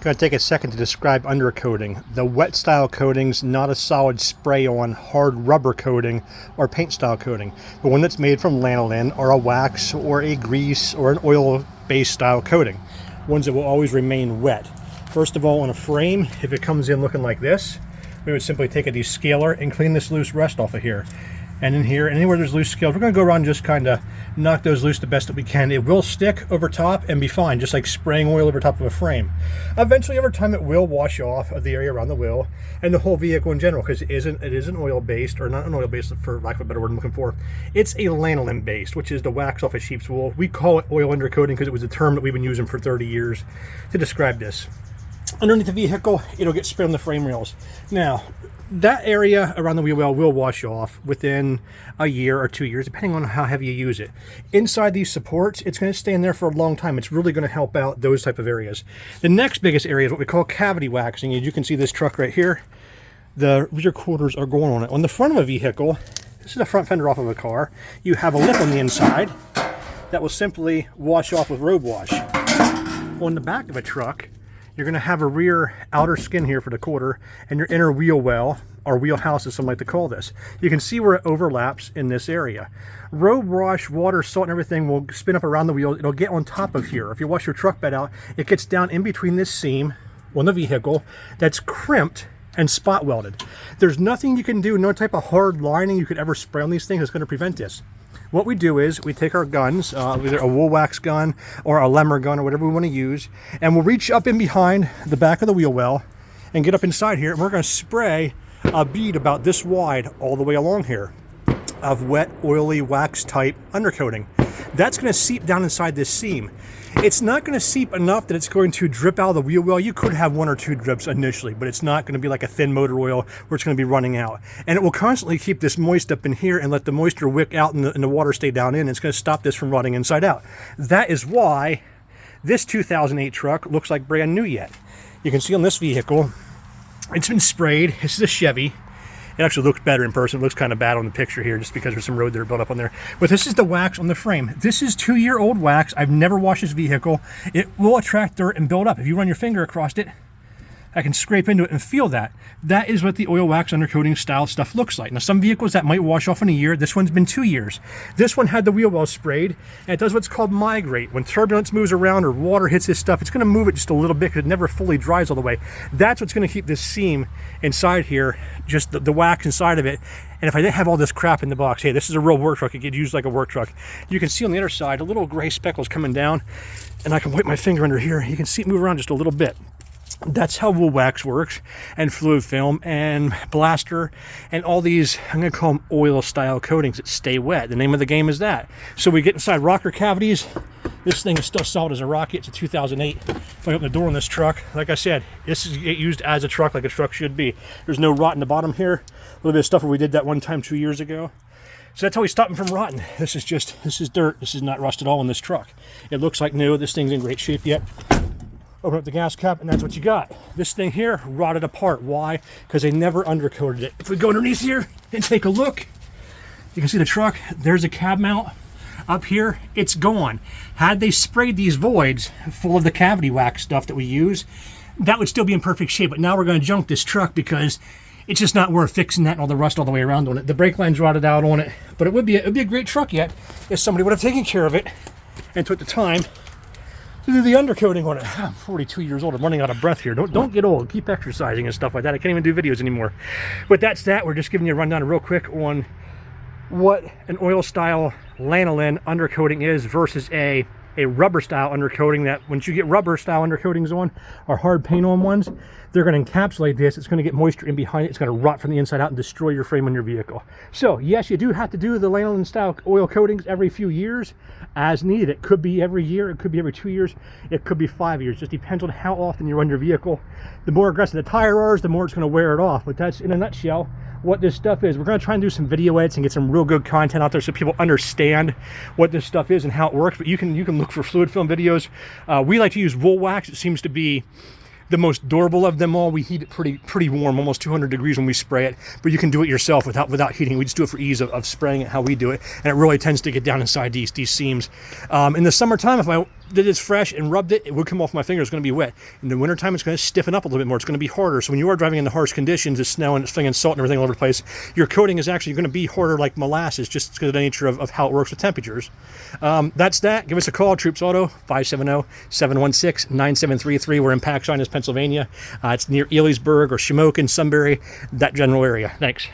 Going to take a second to describe undercoating. The wet style coating's not a solid spray-on hard rubber coating or paint style coating, but one that's made from lanolin or a wax or a grease or an oil-based style coating. Ones that will always remain wet. First of all, on a frame, if it comes in looking like this, we would simply take a descaler and clean this loose rust off of here. And in here, anywhere there's loose scales, we're going to go around and just kind of knock those loose the best that we can. It will stick over top and be fine, just like spraying oil over top of a frame. Eventually, over time, it will wash off of the area around the wheel and the whole vehicle in general, because it isn't oil-based, or not an oil-based, for lack of a better word I'm looking for. It's a lanolin-based, which is the wax off of sheep's wool. We call it oil undercoating because it was a term that we've been using for 30 years to describe this. Underneath the vehicle, it'll get sprayed on the frame rails. Now, that area around the wheel well will wash off within a year or 2 years, depending on how heavy you use it. Inside these supports, it's going to stay in there for a long time. It's really going to help out those type of areas. The next biggest area is what we call cavity waxing. As you can see this truck right here, the rear quarters are going on it. On the front of a vehicle, this is a front fender off of a car, you have a lip on the inside that will simply wash off with road wash. On the back of a truck, you're going to have a rear outer skin here for the quarter and your inner wheel well, or wheelhouse as some like to call this. You can see where it overlaps in this area. Road wash, water, salt, and everything will spin up around the wheel. It'll get on top of here. If you wash your truck bed out, it gets down in between this seam on the vehicle that's crimped and spot welded. There's nothing you can do, no type of hard lining you could ever spray on these things that's going to prevent this. What we do is we take our guns, either a wool wax gun or a lemmer gun or whatever we want to use, and we'll reach up in behind the back of the wheel well and get up inside here, and we're going to spray a bead about this wide all the way along here of wet, oily, wax type undercoating. That's going to seep down inside this seam. It's not going to seep enough that it's going to drip out of the wheel well. You could have 1 or 2 drips initially, but it's not going to be like a thin motor oil where it's going to be running out. And it will constantly keep this moist up in here and let the moisture wick out and the water stay down in. It's going to stop this from rotting inside out. That is why this 2008 truck looks like brand new yet. You can see on this vehicle, it's been sprayed. This is a Chevy. It actually looks better in person. It looks kind of bad on the picture here just because there's some road that are built up on there. But this is the wax on the frame. This is 2-year-old wax. I've never washed this vehicle. It will attract dirt and build up. If you run your finger across it, I can scrape into it and feel that. That is what the oil wax undercoating style stuff looks like. Now, some vehicles that might wash off in a year. This one's been 2 years. This one had the wheel well sprayed, and it does what's called migrate. When turbulence moves around or water hits this stuff, it's going to move it just a little bit because it never fully dries all the way. That's what's going to keep this seam inside here, just the wax inside of it. And if I didn't have all this crap in the box, hey, this is a real work truck. It gets used like a work truck. You can see on the other side, a little gray speckles coming down, and I can wipe my finger under here. You can see it move around just a little bit. That's how wool wax works, and fluid film and blaster and all these, I'm going to call them oil style coatings that stay wet. The name of the game is that. So we get inside rocker cavities. This thing is still solid as a rocket. It's a 2008. If I open the door on this truck, like I said, this is used as a truck like a truck should be. There's no rot in the bottom here. A little bit of stuff where we did that one time 2 years ago. So that's how we stop them from rotting. This is dirt. This is not rust at all in this truck. It looks like new. This thing's in great shape yet. Open up the gas cap, and that's what you got. This thing here rotted apart. Why? Because they never undercoated it. If we go underneath here and take a look, you can see the truck. There's a cab mount up here. It's gone. Had they sprayed these voids full of the cavity wax stuff that we use, that would still be in perfect shape. But now we're going to junk this truck because it's just not worth fixing that and all the rust all the way around on it. The brake line's rotted out on it, but it would be a great truck yet if somebody would have taken care of it and took the time to do the undercoating on it. I'm 42 years old. I'm running out of breath here. Don't get old. Keep exercising and stuff like that. I can't even do videos anymore. But that's that. We're just giving you a rundown real quick on what an oil style lanolin undercoating is versus a rubber style undercoating. That once you get rubber style undercoatings on, or hard paint on ones, they're going to encapsulate this. It's going to get moisture in behind it. It's going to rot from the inside out and destroy your frame on your vehicle. So yes, you do have to do the lanolin style oil coatings every few years as needed. It could be every year, it could be every 2 years, it could be 5 years. Just depends on how often you run your vehicle. The more aggressive the tire is, the more it's going to wear it off. But that's, in a nutshell, what this stuff is. We're going to try and do some video edits and get some real good content out there so people understand what this stuff is and how it works. But you can look for fluid film videos. We like to use wool wax. It seems to be the most durable of them all. We heat it pretty warm, almost 200 degrees when we spray it, but you can do it yourself without heating. We just do it for ease of spraying it how we do it, and it really tends to get down inside these seams. In the summertime, if I that is fresh and rubbed it, it would come off my finger. It's going to be wet. In the wintertime, it's going to stiffen up a little bit more. It's going to be harder. So when you are driving in the harsh conditions, it's snow and it's flinging salt and everything all over the place, your coating is actually going to be harder like molasses, just because of the nature of how it works with temperatures. That's that. Give us a call, Troups Auto, 570-716-9733. We're in Paxinos, Pennsylvania. It's near Elysburg or Shamokin, Sunbury, that general area. Thanks.